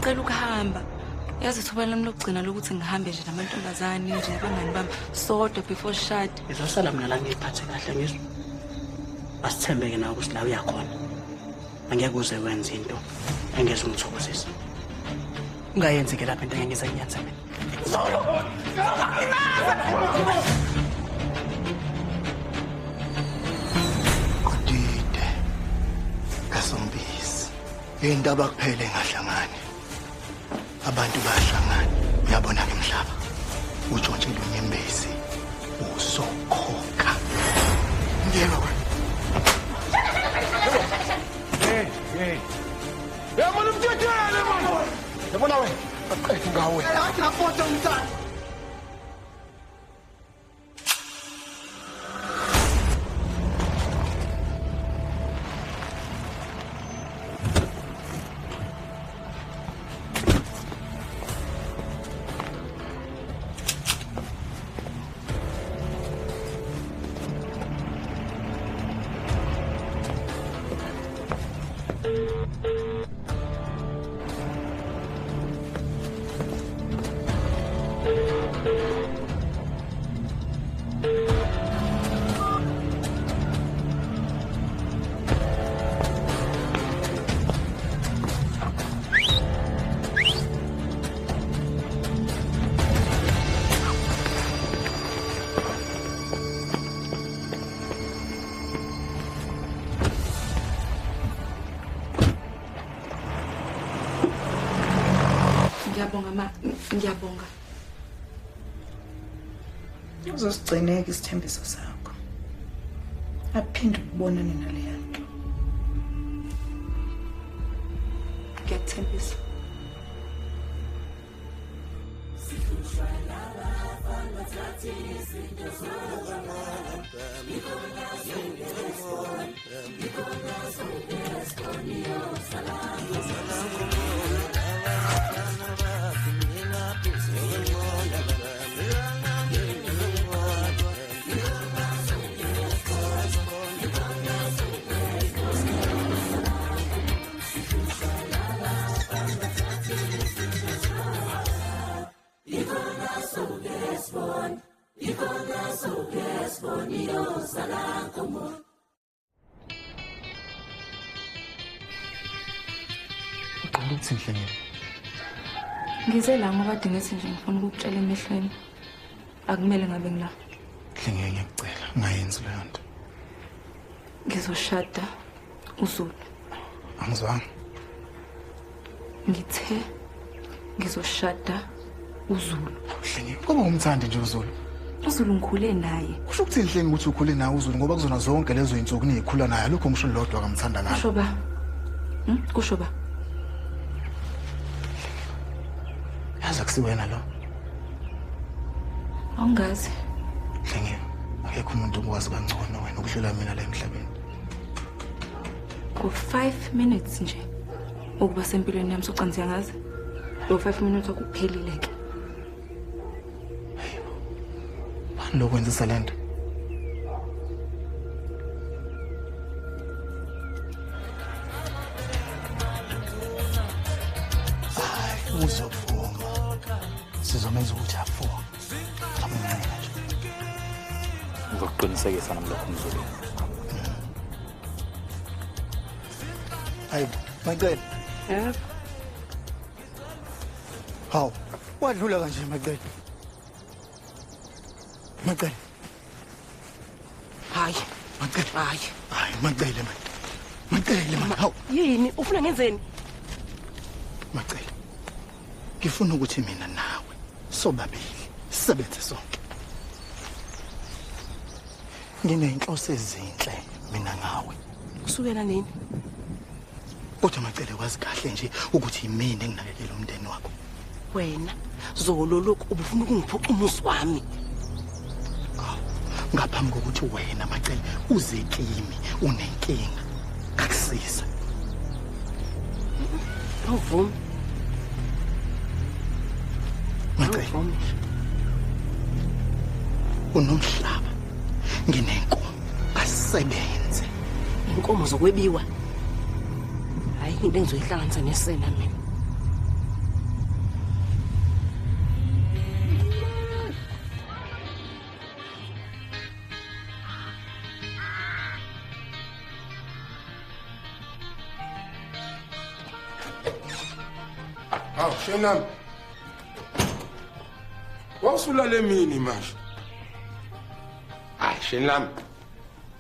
ngicela ukuhamba. Yazi ithuba lami lokugcina lokuthi ngihambe nje namantombazane nje abangani bami sodwa before shade. Ngizosala mina la ngiphathe kahle ngizwe. Asithembeke nawe ukuthi la uyakhona. Angeke uze wenze into engeze ngithokozisa. Ungayenzi ke lapha into engeke ngizenyenze mina. Kodide kasombisi into abakuphele ngahlangani abantu bahlangana uyabona ke mhlaba utshontshile unyembezi usokhokha ngiyeba wena yabona umthethele manje yabona wena aqedwe ngawe athi ngaphosa umntana Ngiyabonga. Uzosigcineka isithembiso sakho. Aphinde ukubonane naleya nto. Ngiyathembisa. Uqoluthi Nhlengeni. Ngize la ngoba dingithi nje ngifuna ukukutshela emehlweni. Akumele ngabe ngila. Nhlengeni ngiyacela ungayenzi leyo nto. Ngizoshada uZulu. Angizwanga. Ngithe ngizoshada uZulu. Nhlengeni kuba umthandi nje uZulu. uZulu ngikhule naye. Kusho ukuthi Nhlengeni ukuthi ukhule naye uZulu ngoba kuzona zonke lezo insuku niyikhula naye lokho umsho lodwa kamthanda ngalo. Kusho ba? Kusho ba? Yazi akusiwena lo. Awungazi. Nhlengeni akekho umuntu okwazi kangcono wena ukudlula mina la emhlabeni. Ku 5 minutes nje ukuba sempilweni yami socansi yangazi. Lo 5 minutes akuphelile ke. Bani lokwenza lento? Uzovuma. Sizomenza ukuthi afuwa. Amnene nje. Ngizokuqinisekisa nami lokho Mzulu. Hayi, Macele. Yebo. Hawu, wadlula kanje Macele. Macele. Hayi, Macele. hayi, Macele man. Macele man. Hawu, yini ufuna ngenzeni? Macele. Ngifuna ukuthi mina nawe sobabili sisebenze sonke. Nginenhloso ezinhle mina ngawe. Kusukela nini? Kodwa Macele wazi kahle nje ukuthi yimini enginakekela umndeni wakho. Wena Zolo lokhu ubufuna ukungiphuca umuzi wami. Ngaphambi kokuthi wena Macele uze kimi unenkinga kakusisa. Awuvumi. Macele. Unomhlaba. Nginenkomo asebenze. Inkomo zokwebiwa. Hayi into engizoyihlanganisa nesena mina. Hawu shenami. Wawusulale mini manje? Hayi shenami.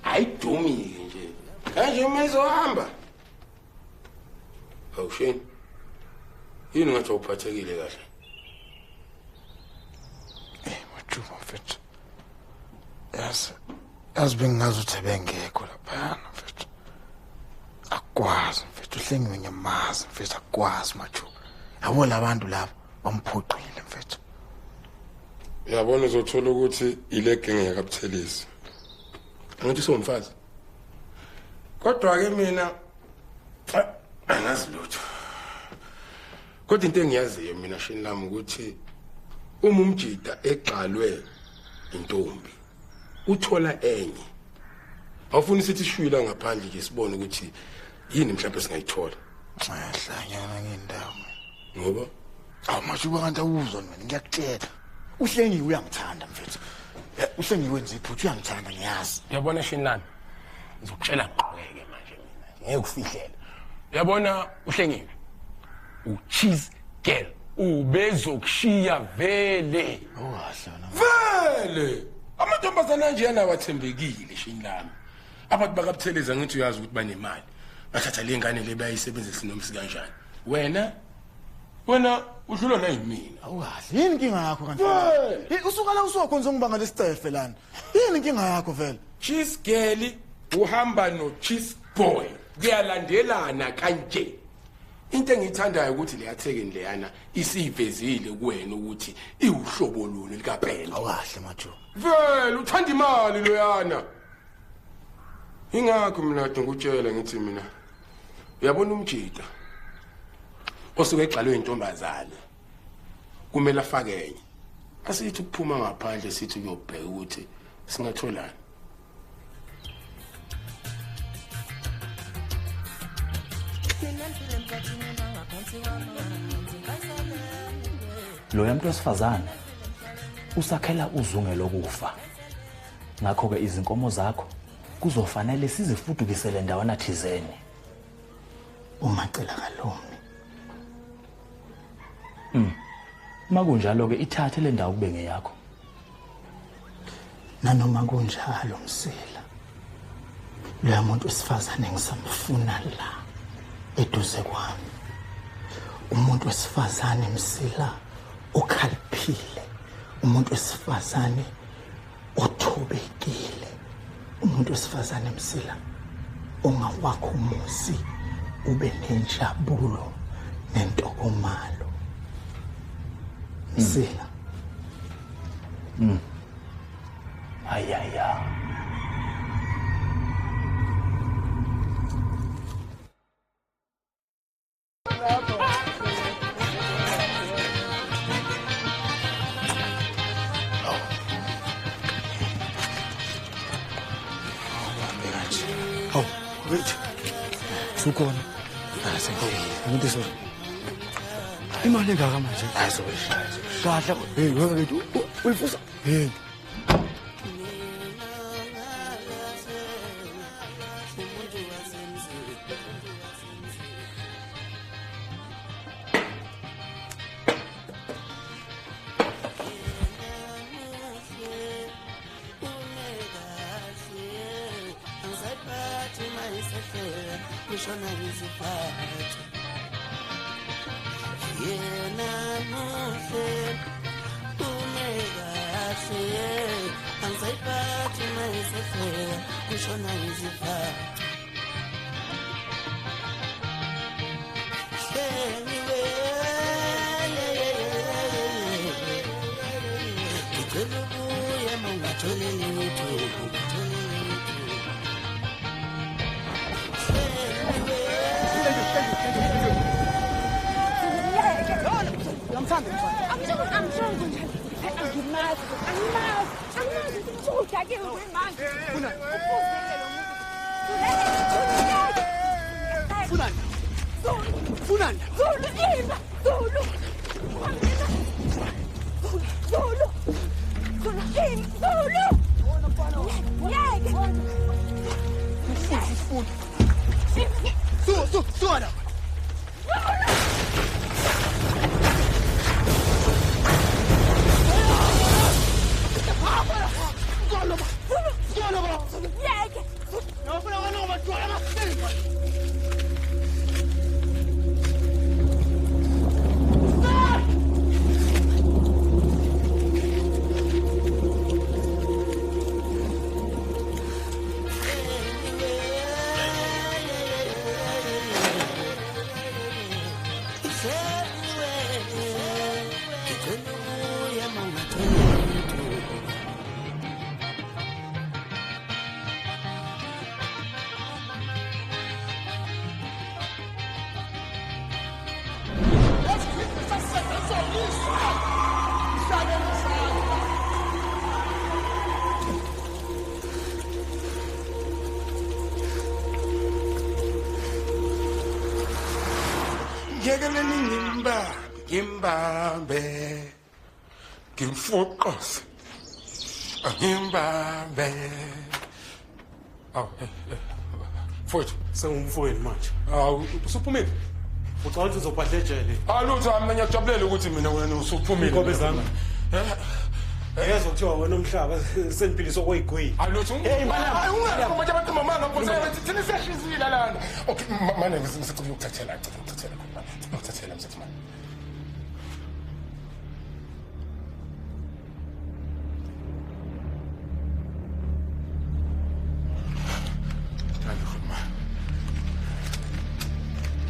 Ayidumile nje. Kanje umezohamba. Hawu shen. Yini ngathi uphathekile kahle? Majuba mfethu. Yazi bengazuthi bengekho lapha mfethu. Akwazi mfethu uhlengiwe ngemazi mfethu akwazi majuba. Yabo labantu labo bamphoqile mfethu. Uyabona uzothola ukuthi ilege ngiyakabuthelisi. Ngathi somfazi. Kodwa ke mina angazi lutho. Kodwa into engiyaziyo mina shini lami ukuthi uma umjida eqalwe intombi uthola enye. Awufuni sithi shwila ngaphandle ke sibone ukuthi yini mhlawumbe singayithola. Ayahlanyana ngendawo. Ngoba majuba kanti awuzwa mina ngiyakutshela. Uhlengiwe uyangithanda mfethu. Uhlengiwe wenza iphuthu uyangithanda ngiyazi. Uyabona shinani? Ngizokutshela ngqoke manje mina. Ngeke ukufihlela. Uyabona uhlengiwe? Cheese girl ubezokushiya vele. Vele. Amantombazana nje yanawathembekile shinami. Abantu bakabutheleza ngithi uyazi ukuthi banemali. Bathatha le ngane le bayisebenzisa nomsi kanjani. Wena udlula la yimina. Awukahle. Yini inkinga yakho kanti? Usuka la usokhonza ngibanga lesicefe lana. Yini inkinga yakho vele? Cheese girl uhamba no cheese boy. Kuyalandelana kanje. Into engithandayo ukuthi leyathekeni leyana isivezile kuwena ukuthi iwuhlobo luni likaphela. Awukahle majo. Vele uthanda imali loyana. Ingakho mina ngikutshela ngithi mina uyabona umjida osuke eqalwe intombazana kumele afake enye. Asithi ukuphuma ngaphandle sithi uyobheka ukuthi singatholani. Lo yamuntu wesifazane usakhela uzunge lokufa. Ngakho ke izinkomo zakho kuzofanele sizifudukisele ndawana thizeni. Umacela kalomni. Makunjalo ke ithathe le ndawo kube ngeyakho. Nanoma kunjalo Msila. Lo muntu wesifazane ngisamfuna la eduze kwami. Umuntu wesifazane Msila okhaliphile. Umuntu wesifazane othobekile. Umuntu wesifazane Msila ongawakho umuzi ube nenjabulo nentokomalo. Msila. Ayaya. Oh, wait. Sukona. Umuntu eso. Imali engaka manje? Ayizoshaya. Kahle. Hey, wena uyifusa? Hey. Yekeleni ngimbambe ngimfuqose ngimbambe mfowethu Sengumfowenu manje. usuphumile Ucabanga ukuthi uzobhadla ejele? lutho mina ngiyajabulela ukuthi mina wena usuphumile Inkobe zami. Yezwa kuthiwa wena umhlaba seniphiliswa kweyigwini. lutho ungakho abantu mamanga mfowethu thina siyashizila lana okay manje ngisicela ukuthathela ukuthathela msethi manje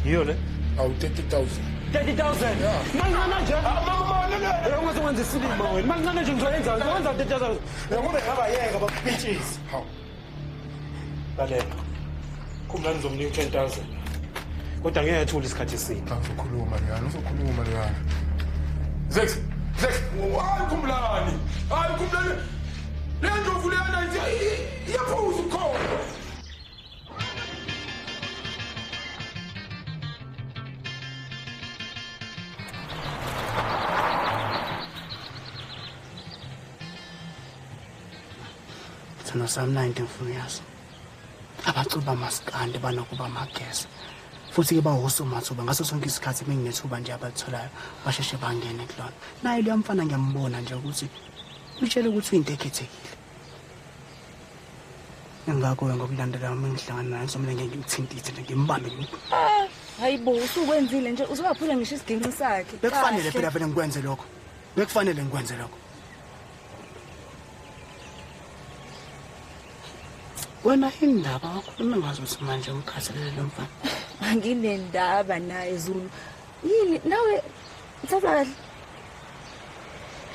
Yiyo le? 30,000 30,000. Mancane nje. Ungazokwenza isilima wena. Mancane nje ngizoyenza 30,000. Ngoba ngaba yeka bakupitshisa. Hawu. Lalela. Kumla ngizomnika 10,000. Kodwa ngeke ethule isikhathi eside. Uzokhuluma leyana. Zex. Hayi kumlani. Le ndlovu leyana iyaphuza ukukhona. Thina sam90 mfuna yazi. Abacuba maskandi banokuba magesi. Futhi ke bawosumathuba ngaso sonke isikhathi benginethuba nje abatholayo basheshe bangene kulona. Naye lo mfana ngiyambona nje ukuthi utshela ukuthi uyinto ekhethekile. Ngakho ngokulandela uma ngihlangana naye somle ngeke ngimthintithe nje ngimbambe. Hayibo usukwenzile nje uzowaphula ngisho isiginqi sakhe. Bekufanele phela ngikwenze lokho. Bekufanele ngikwenze lokho. Wena indaba wakhuluma ngazo ukuthi manje ukhathalele lo mfana. Anginendaba naye Zulu. Yini nawe uthatha kahle?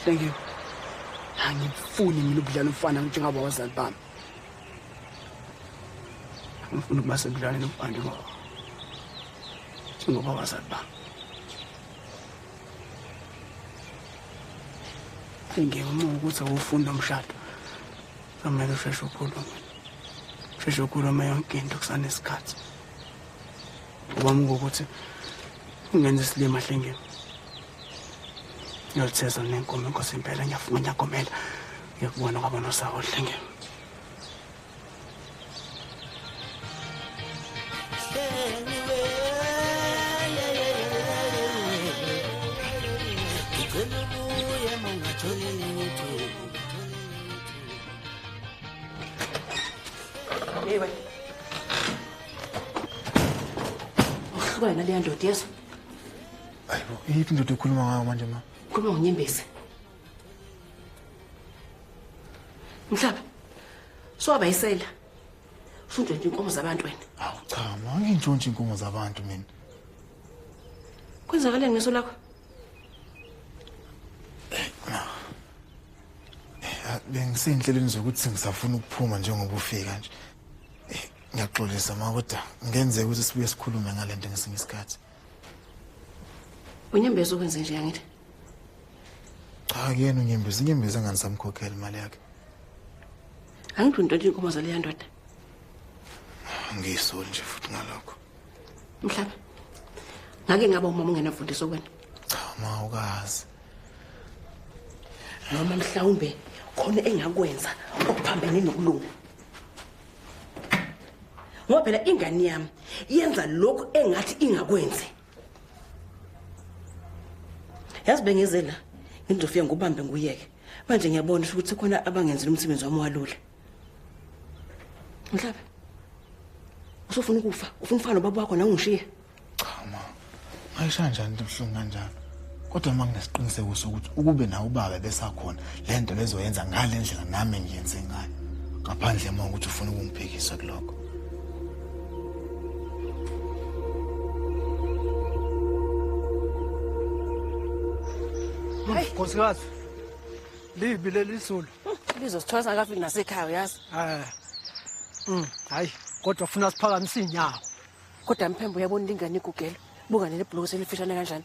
Thank you. Angifuni mina ukudlala umfana njengabo wazali bami. Ngifuna ukuba sekudlala nomfana ngoba ngoba wazali bami. Ngiyema ukuthi awufunda umshado. Kumele usheshe ukhulume. Sheshe ukhuluma yonke into kusanesikhathi. Ubami ukuthi ungenza isilima hlenge. Ngiyothetha nenkomo inkosi impela ngiyafuna ngiyakomela. Ngiyakubona kwabona sawo hlenge. Ewe. Uhlukana leya ndoda yeso. Ayibo, yiphi indoda ekhuluma ngayo manje ma? Khuluma ngonyembezi. Mhlaba. Sowabayisela. Usundwenje inkomo zabantu wena. Awu cha, ma ngintshontshe inkomo zabantu mina. Kwenzakale ngeso lakho? Bengisenhlelweni zokuthi ngisafuna ukuphuma njengoba ufika nje. Ngiyaxolisa ma kodwa ngenzeka ukuthi sibuye sikhulume ngalento ngesinye isikhathi. Unyembezi ukwenze nje yangithi. Cha kuyena unyembezi anganisamkhokhela imali yakhe. Angithi untwenje inkomo zaleya ndoda. Ngisoli nje futhi ngalokho. Mhlaba. Ngake ngaba umama ungenamfundiso kwena. Cha ma ukazi. Noma mhlawumbe khona engakwenza okuphambene nokulunga. Ngoba phela ingane yami yenza lokho engathi ingakwenzi. Yazi bengezela ngizofika ngubambe nguyeke. Manje ngiyabona ukuthi khona abangenzile umsebenzi wami walula. Mhlaba. Usufuna ukufa, ufuna ufana nobaba wakho nangishiye. Cha ma. Ayisha njani into ebuhlungu kanjani? Kodwa manginesiqiniseko sokuthi ukube nawe ubaba besakhona lento lezoyenza ngale ndlela nami ngiyenze ngayo. Ngaphandle uma ukuthi ufuna ukungiphekisa kuloko. Nkosikazi. Libi lelisulu. Lizosithola singakafiki nasekhaya uyazi. Hayi, kodwa ufuna siphakamise inyawo. Kodwa Mphembo uyabona ingane igugela. Buka nele blouse elifishane kanjani.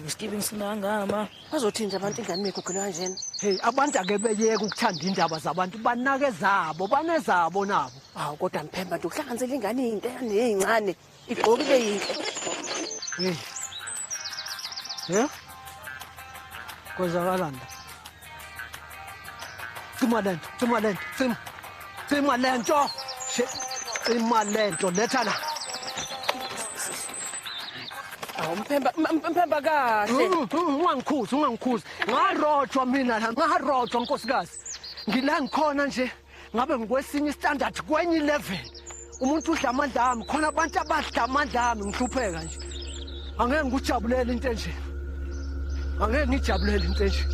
Stephen sinangama. Bazothi nje abantu ingane igugela kanjani. Hey, abantu ake beyeke ukuthanda indaba zabantu banake zabo, banezabo nabo. Hawu kodwa Mphembo nje ukuhlanganisela ingane intene ezincane. Igqoke ibe yinhle. Hey. Yeah? Kwenzakalani? Cima lento. Cima lento letha la. Hawu Mphemba kahle. Ungangikhuzi. Ngarojwa mina la, ngarojwa nkosikazi. Ngila ngikhona nje, ngabe ngikwesinye standard kwenye level. Umuntu udla amandla ami, khona abantu abadla amandla ami ngihlupheka nje. Angeke ngikujabulele into enje. Angeke ngijabulele into enje.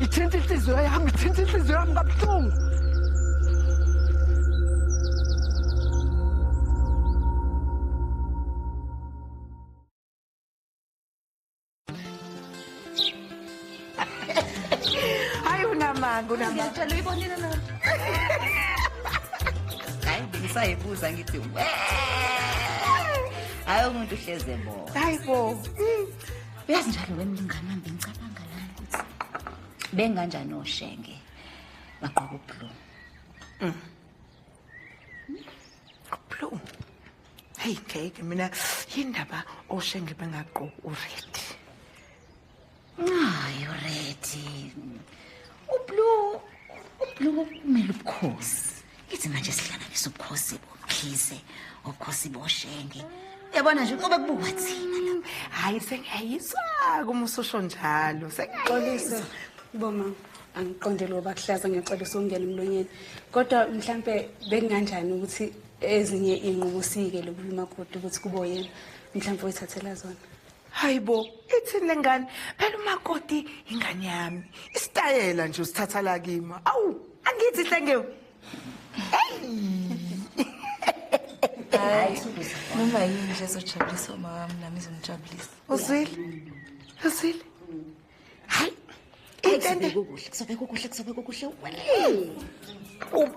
Ithinta inhliziyo yami kabuhlungu. Hayi unamanga. Ngiyatshela uyibonile la. Hayi ngisayibuza ngithi hayi umuntu uhleze bo. Hayibo. Uyazi njalo wemngane wami ngicabanga la ukuthi benganjani oshenge baqoqa ublue. Blue. Hey cake mina indaba oshenge bengaqoqa ured. Hayi uready. Ublue kumele ubukhosi. Ngithi manje sihlanganisa ubukhosi boMkhize, ubukhosi boShenge. Uyabona nje kube kubuka thina la. Hayi sengiyayizwa kuma ususho njalo. Xolisa. Boma angiqondele obakuhlaza ngiyacela ungene emlonyeni. Kodwa mhlambe bekunganjani ukuthi ezinye inqubo sike lokuluma kodwa ukuthi kubo yena mhlambe uyithathela zona. Hayibo, ithini lengane? Phela umakoti ingane yami. Isitayela nje usithatha la kimi. Awu, angithi hlengewe. Hayi, noma yini nje ezojabulisa uma wami nami izongijabulisa. Uzwile? Hayi. Intende kusobeka kuhle.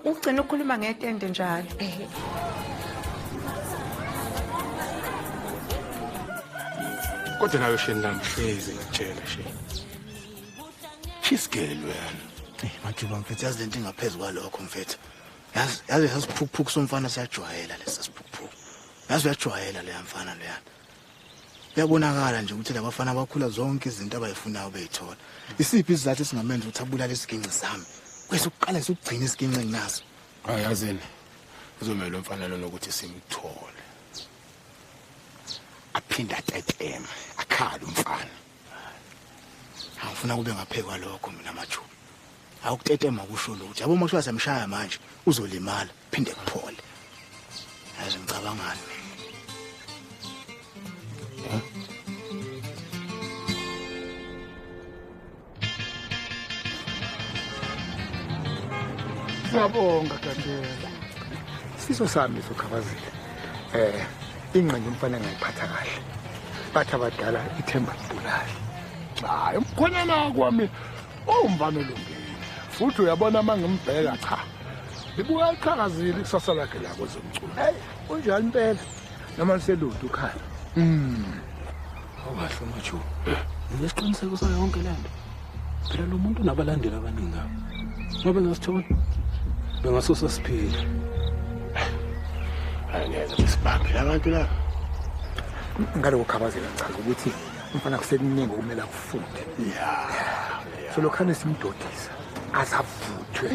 Ugcina ukukhuluma ngetende njalo. Kodwa nawe sheni lami hlezi ngitshela sheni. Chisgelwe yana. Majuba mfethu yazi lento ingaphezulu kwalokho mfethu. Yazi yasiphukuphuku somfana siyajwayela lesa siphukuphuku. Yazi uyajwayela le mfana leyana. Uyabonakala nje ukuthi labafana bakhula zonke izinto abayifunayo beyithola. Isiphi isizathu esingamenza ukuthi abulale isiginci sami? Kwese ukuqala ukugcina isiginci nginaso. Ayazini. Uzomela umfana lo nokuthi simthole. Aphinda tetema, akhala umfana. Awufuna kube ngaphekwa lokho mina majuba. Awukutetema kusho lo ukuthi yabo mashwa samshaya manje uzolimala phinde kuphole. Yazi ngicabangani. Siyabonga Tatela. Siso sami sokhavazile. Ingqondo umfana ngayiphatha kahle. Bathi abadala ithemba libulala. Hayi umkhonyana kwami umvana olungile. Futhi uyabona mangimbheka cha. Libuka iqhakazile ikusasa lakhe la kwezomculo. Hey, unjani impela? Noma liseluntu ukhaya. Awasho macho. Ngesiqiniseko sayo yonke lento. Phela lo muntu unabalandeli abaningi apha. Ngoba ngasithola bengasusa siphila. Angeke sibambe abantu la. Ngale ukukhabazela chaza ukuthi umfana kusekuningi okumele akufunde. So lokhane simdodisa azavuthwe.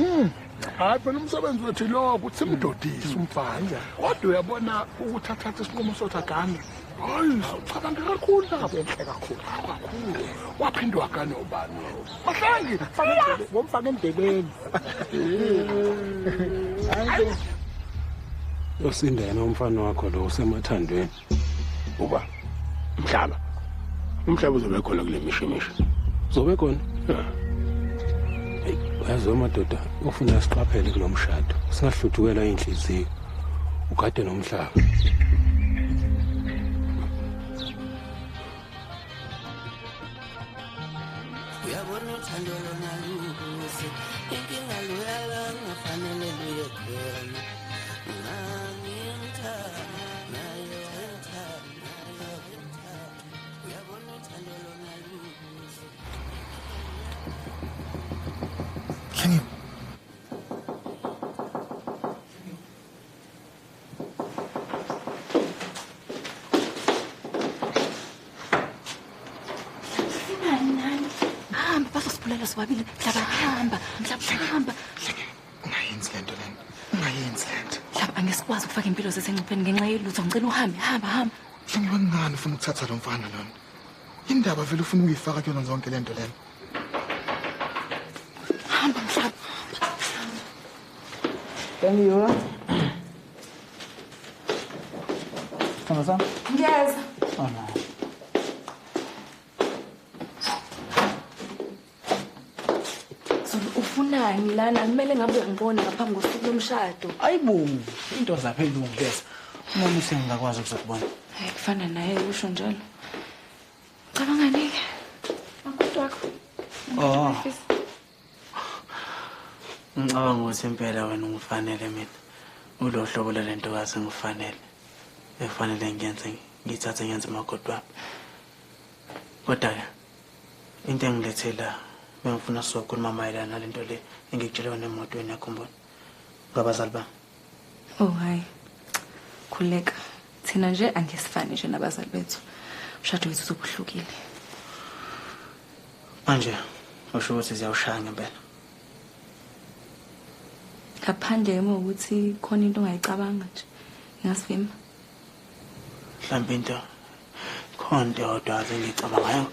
Hayi phela umsebenzi wethu lo ukuthi simdodisa umfana. Kodwa uyabona ukuthatha isinqumo sothagana. Hayi, ucabanga kakhulu lapho enhle kakhulu. Waphindwa kane ubani. Mahlangi, ngomfaka endebeni. Hayi. Yosindena umfana wakho lo usemathandweni. Uba umhlaba uzobe khona kule mishimisho. Uzobe khona? Hey, yazi madoda, ufuna siqaphele kulomshado. Singahluthukela inhliziyo. Ugade nomhlaba. uyabona uthando lona lukuhle inkinga luyala ngafanele luye khona ngangimthanda naye wayethanda uyabona uthando lona lukuhle. Hlengile. Swabile mhlaba hamba mhlaba ungayenzi lento lena ungayenzi lento mhlaba angesikwazi ukufaka impilo zethu engcupheni ngenxa yelutho ngicela uhambe hamba Hlengile wangani ufuna ukuthatha lo mfana lona indaba vele ufuna ukuyifaka kuyona zonke lento lena hamba mhlaba Hlengile Sana sana ngiyeza no ufunani lana kumele ngabe ngibone ngaphambi kosuku lomshado ayibo into zapha elungisa noma usengakwazi ukuzokubona kufana naye usho njalo cabangani ke makhodo wakho ngicabanga ukuthi impela wena ungifanele mina ulo hlobo lento kaze ngifanele efanele ngiyenze ngithathe ngenze makhodo wami kodwa into engilethela bengifuna sokhuluma mayelana nalento le engikutshela yona emotweni yakho ngabazali bami. Hayi. Khuleka. Thina nje angesifani nje nabazali bethu. Ushado wethu uzokuhlukile. Manje usho ukuthi ziyawushaya ngempela. Ngaphandle ukuthi khona into ongayicabanga nje. Ngasivima. Mhlawumbe into khona into yodwa engicabanga ngayo.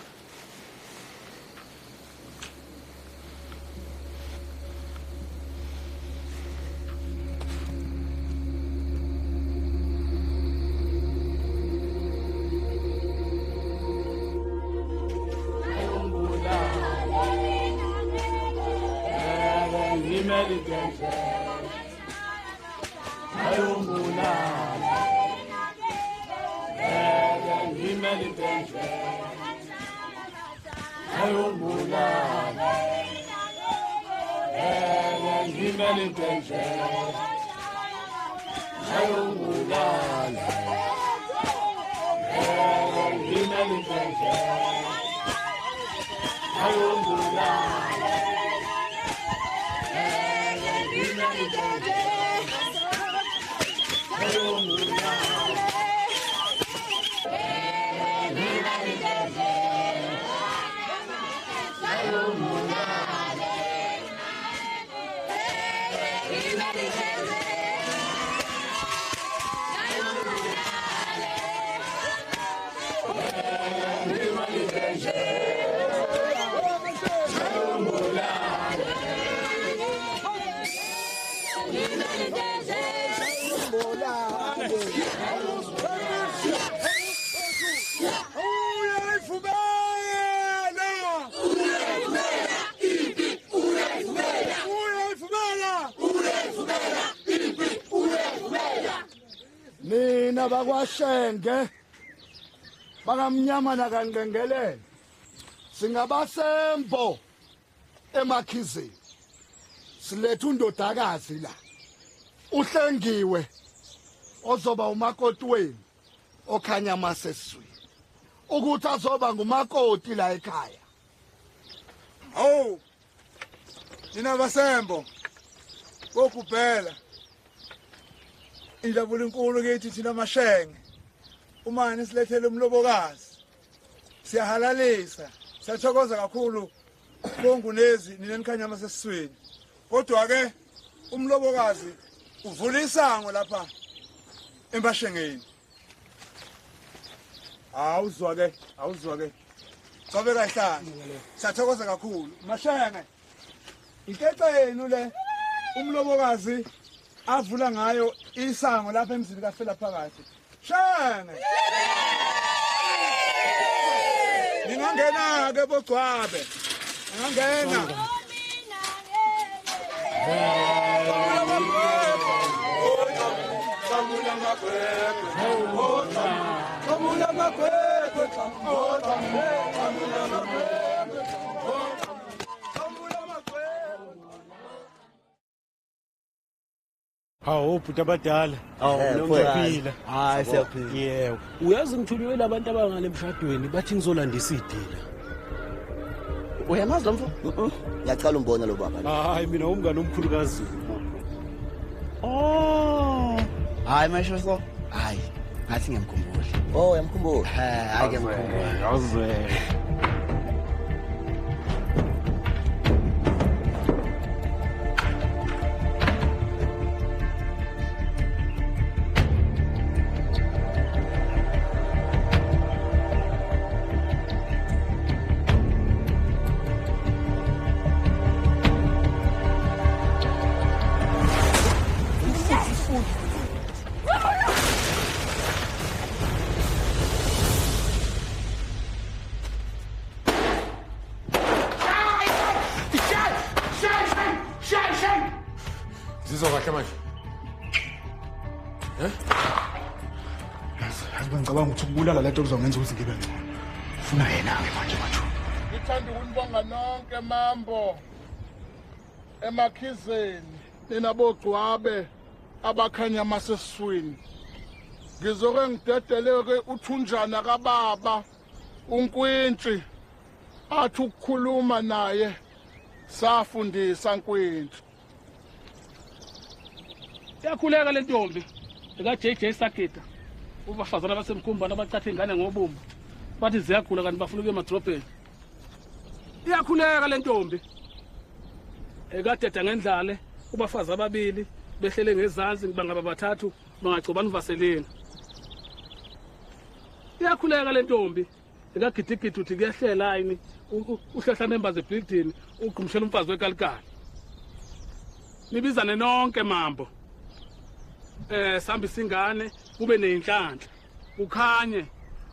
Nina bakwaShenge bakamnyama nakanqengelele singabasembo emakhizeni siletha undodakazi la uHlengiwe ozoba umakoti wenu okhanya amasesweni ukuthi azoba ngumakoti la ekhaya. Hawu nina basembo kokubhela injabulo inkulu kithi thina mashenge umani silethele umlobokazi siyahalalisa siyathokoza kakhulu kongunezi ninenikhanya amasesweni kodwa ke umlobokazi uvula isango lapha eMashengeni. Awuzwa ke sobe kahlanga siyathokoza kakhulu mashenge ikece yenu le umlobokazi avula ngayo isango lapha emzini kaFela phakathi. Shane. Ningangena ke bogcwabe. Ningangena. Kamula makwekwe, Hawu bhuti abadala. Siyaphila. Hayi siyaphila. Yebo. Uyazi ngithunywe labantu abangale emshadweni bathi ngizolandisa idila. Uyamazi lo mfo? Ngiyacala umbona lo baba. Hayi mina umngane omkhulukazi. Oh. Hayi masho so. Hayi. Ngathi ngiyamkhumbula. Oh, uyamkhumbula? Hayi ngiyamkhumbula. Awuzwe. Zizokhahle manje. Yazi bengicabanga ukuthi ukubulala lento kuzongenza ukuthi ngibe ngcono. Ufuna yena-ke manje mathi. Ngithanda ukunibonga nonke mambo emakhizeni nina bogcwabe abakhanya amasesiswini. Ngizoke ngidedeleke uthunjana kababa uNkwintshi athi ukukhuluma naye safundisa Nkwintshi. Iyakhuleka le ntombi eka JJ Sageda ubafazana basemkhumbana abacatha ingane ngobumba bathi ziyagula kanti bafuna ukuya emadrobheni. Iyakhuleka le ntombi ekadeda ngendlale ubafazi ababili behlele ngezansi bangaba bathathu bangagcobana uvaselini. Iyakhuleka le ntombi ekagidigidi uthi kuyahlela yini uhlahla members ebuilding ugqumshela umfazi wekalikali. Nibizane nonke mambo. Sambi singane kube neinhlanhla ukhanye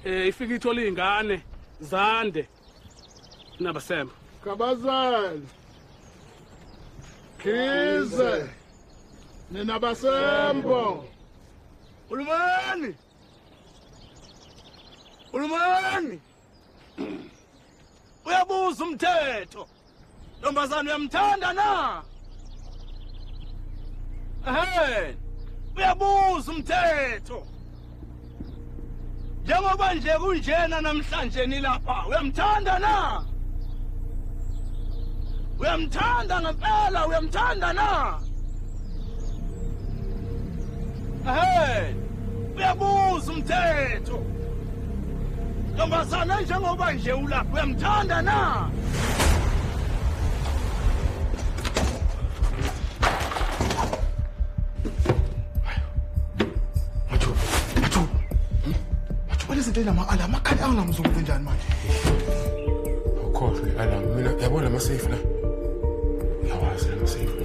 ifika ithola izingane zande nabasemba Kabazali Khize nina basembo Ulumani uyabuza umthetho ntombazana uyamthanda na uyabuza umthetho njengoba nje kunjena namhlanje nilapha uyamthanda na uyamthanda ngempela uyamthanda na uyabuza umthetho ntombazana njengoba nje ulapha uyamthanda na Izinto elama makhali anginamzungu kanjani manje? Awukhohlwe alarm mina yabona ama safe la. Yawazi ama safe.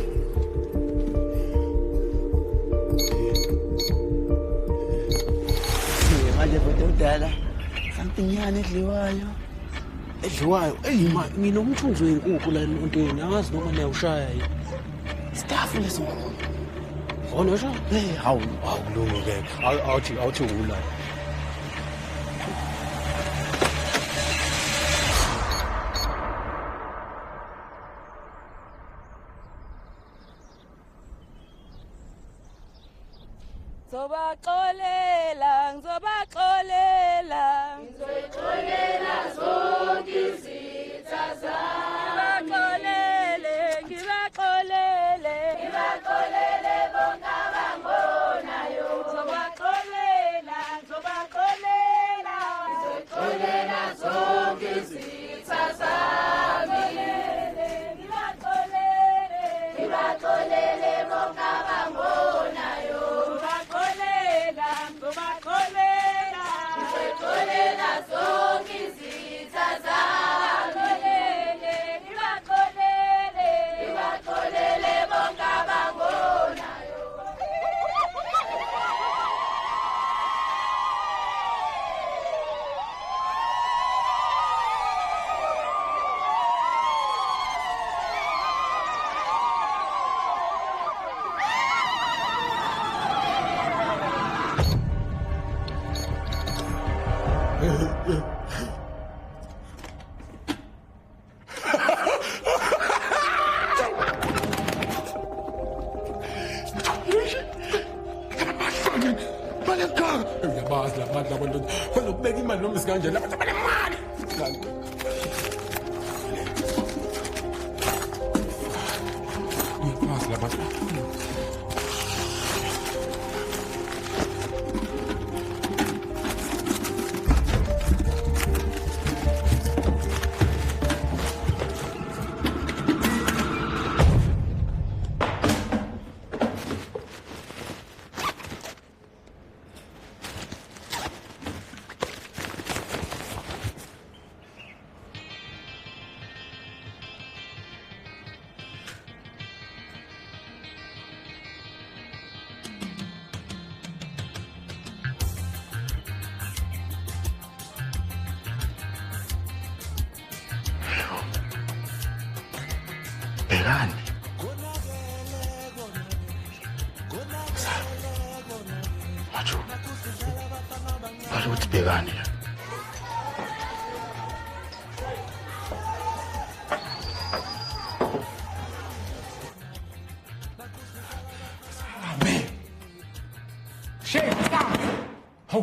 Manje bododala something yana edliwayo. Edliwayo mina umthunzi wenkukhu la eNtweni angazi noma niyawushaya yini. Staff leso. Wona sha? Hawu awulungile. Awuthi ula. Ngizoxolela zonke izitha zami. Ngibaxolele bonke abangonayo. Ngizoxolela zonke izitha zami. Ngibaxolele bonke abangonayo. Ngizoxolela zonke izitha zami. Ngibaxolele bonke abangonayo. ukubeka imali noma isikanjani abantu abanemali. Ngikwazi labantu. Bhekani. Wathi uthi bhekani la. Amen. Shit, stop. Ho.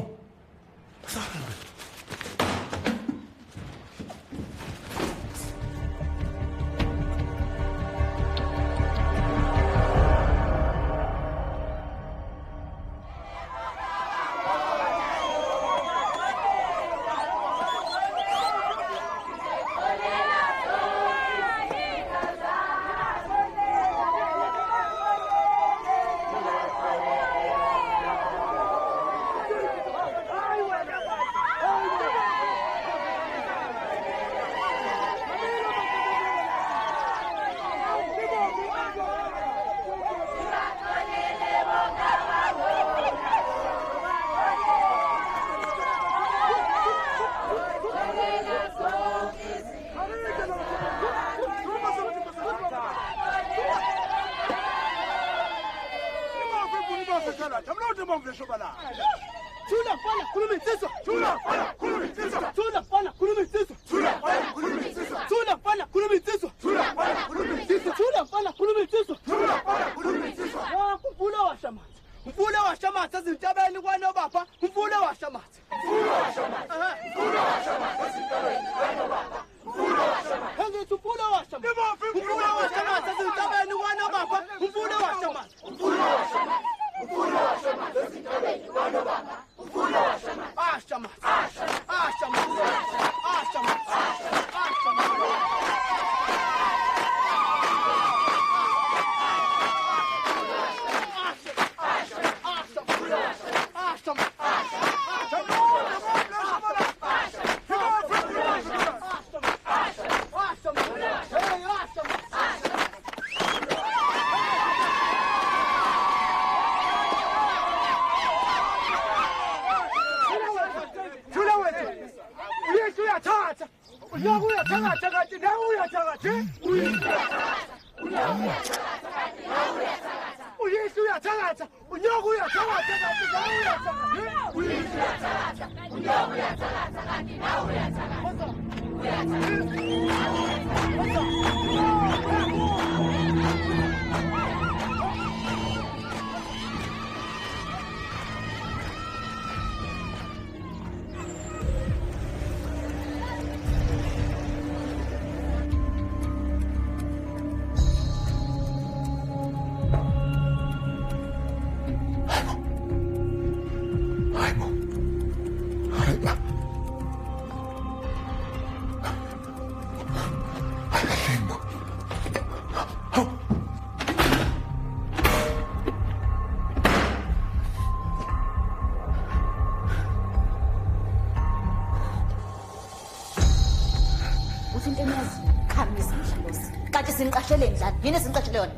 Sinqashele ndlala yini sinqashele yona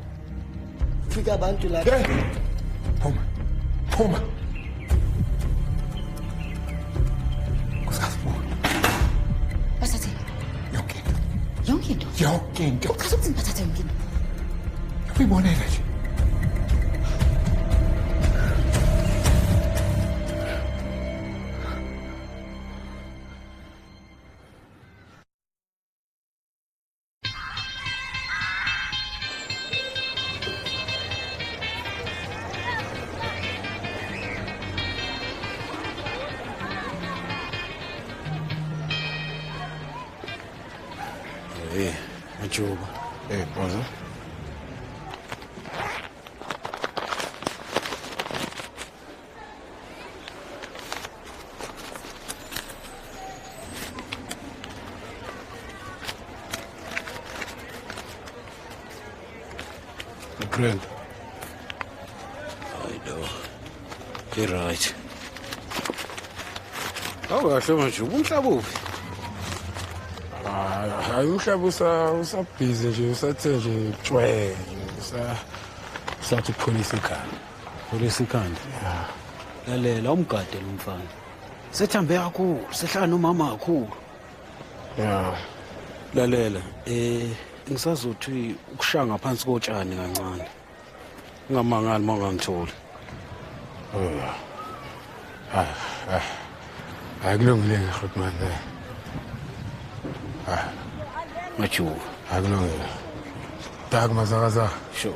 fika abantu la phuma basathi yonke into uchaza ukuthi ngiphathathe yonke into uyibonela nje Majuba. Bozo. Grand. You're right. Kahle manje umhlaba uphi? Hayi umhlaba usabhizi nje usathe nje cwe sathi police ikhaya. Police ikhanda. Lalela umgade lo mfana. Sethambe kakhulu, sehlala nomama kakhulu. Ya. Lalela ngisazothi ukushaya ngaphansi kotshani kancane. Ungamangali mangangitholi. Akulungile ngihotman le. Majuba. Akulungile. Tak mazakaza. Sure.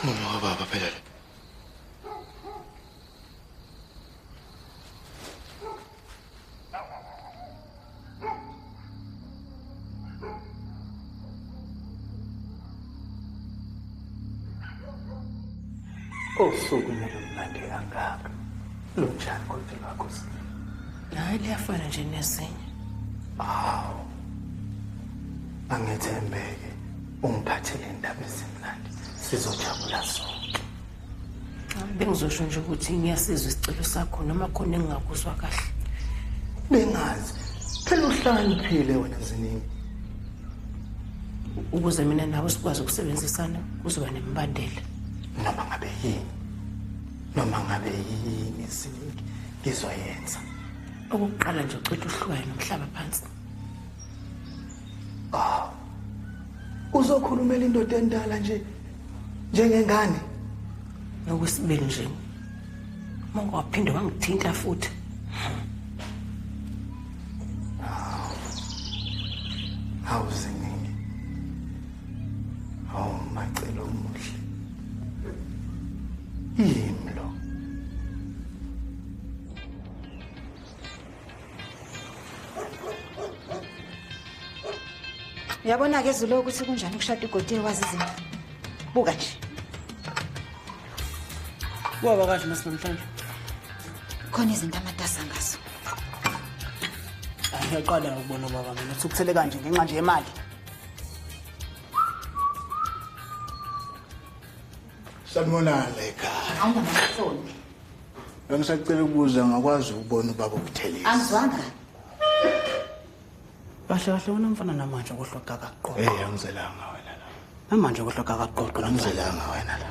Mama baba phela. Usuku lomnandi kangaka. Lunjani konke lakho? Hayi liyafana nje nezinye. Angethembeke ungiphathele indaba ezimnandi. Sizojabula sonke. Bengizosho nje ukuthi ngiyasizwa isicelo sakho noma khona engingakuzwa kahle. Bengazi. Phela uhlaniphile wena ziningi. Ukuze mina nawe sikwazi ukusebenzisana kuzoba nembandela. Noma ngabe yini Ziningi ngizoyenza. Okokuqala nje ucela uhlwaye nomhlaba phansi. Uzokhulumela indoda endala nje njengengane. Nokwesibili nje. Mongo waphinde wangithinta futhi. Hawu Ziningi. Hawu macelo omuhle. Yimi lo. Uyabona ke Zulu ukuthi kunjani ukushada uGotye wazi izinto. Buka nje. Waba kahle nasinamhlanje. Khona izinto amatasa ngazo. Ngiyaqala ukubona baba mina ukuthele kanje ngenxa nje yemali. Sanibonana la ekhaya. Awunamahloni. Bengisacela ukubuza ngakwazi ukubona ubaba uButhelezi. Angizwanga. Kahle kahle wena mfana namanje kohloka kaqoqo. Angizelanga wena la. Namanje kohloka kaqoqo Angizelanga wena la.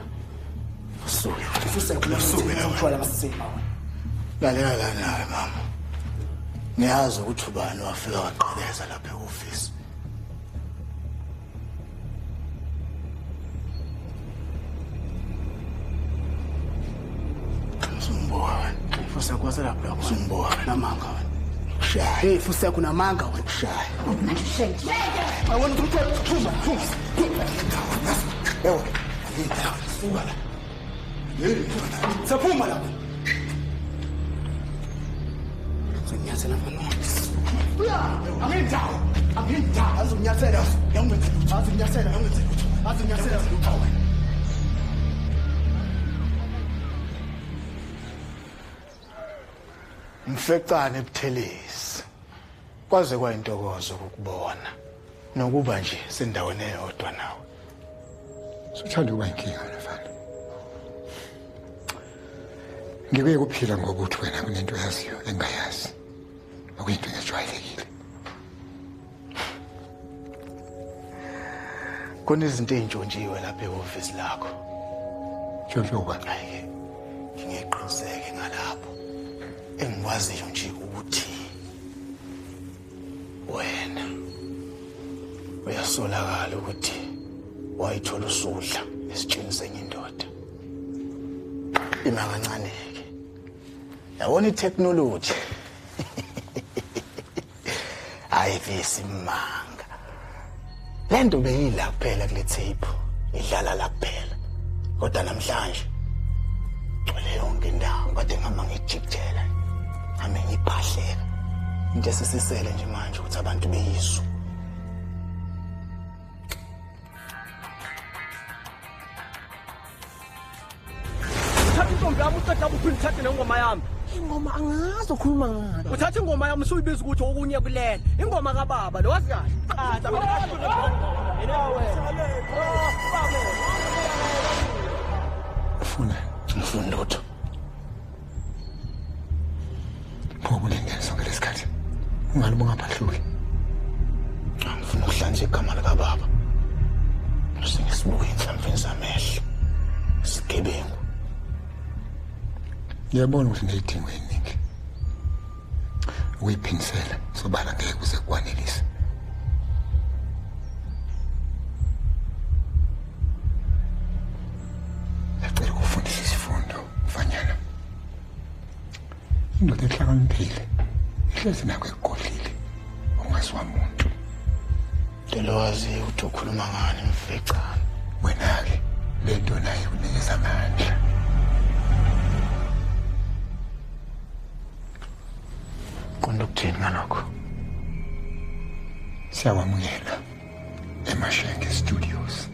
Usuke masima wena. Lalela lana mama. Ngiyazi ukuthi ubani wafika waqhekeza lapha e-office. Sumboa. Fusa kwasa lapha yakho. Sumboa namanga wena. Shaya. Hey fusa yakho namanga wena. Shaya. Manje shenge. Awona ukuthi thuma. Ewe. Ngiyindawo suka la. Saphuma lapha. Ngiyathela mfana. Angindawo. Azunyathela. Yangenza lutho. Azunyathela. Azunyathela lutho wena. Mfecane eButhelezi. Kwaze kwayintokozo ukubona nokuba nje sendaweni eyodwa nawe. Sothanda ukuba inkinga mfana. Ngikuye kuphila ngoba uthi wena kunento yaziyo engayazi. Okuyinto engajwayelekile. Khona izinto ezintshontshiwe lapha ehhovisi lakho. Tshontshoba. Hayi ngiyaqiniseka ngalapho. Engikwaziyo nje ukuthi wena uyasolakala ukuthi wayithola usudla esitsheni senye indoda. Ima kancane ke. Yabona itechnology. Ayivisimanga. Lento beyila kuphela kule tape. Idlala la kuphela. Kodwa namhlanje gcwele yonke indawo kade ngama ngijikjela. Ame ngiphahleka. Into esisisele nje manje ukuthi abantu beyizwe. Uthatha intombi yami uqeda uphinde uthathe nengoma yami. Ingoma angazi ukhuluma ngayo. Uthatha ingoma yami usuyibiza ukuthi okunye kulela. Ingoma kababa lo wazi kahle. Cha Ngifuna lutho. Ngokulengeza ngalesikhathi. Ungalibonga phahluki. Ngifuna ukuhlanza igama lika baba. Singisibuke inhlamveni zamehlo. Sigebengu. Ngiyabona ukuthi ngiyidinga eningi. Uyiphinisela sobala ngeke kuze kwanelise. Ngicela ukufundisa isifundo mfanyana. Indoda ehlakaniphile ihlezi nakho egodlile ongasiwa umuntu. Delwazi ukuthi ukhuluma ngani mfecane. Wena ke lento nayo unikeza amandla. Konke ukuthini ngalokho? Siyawamukela eMashenge Studios.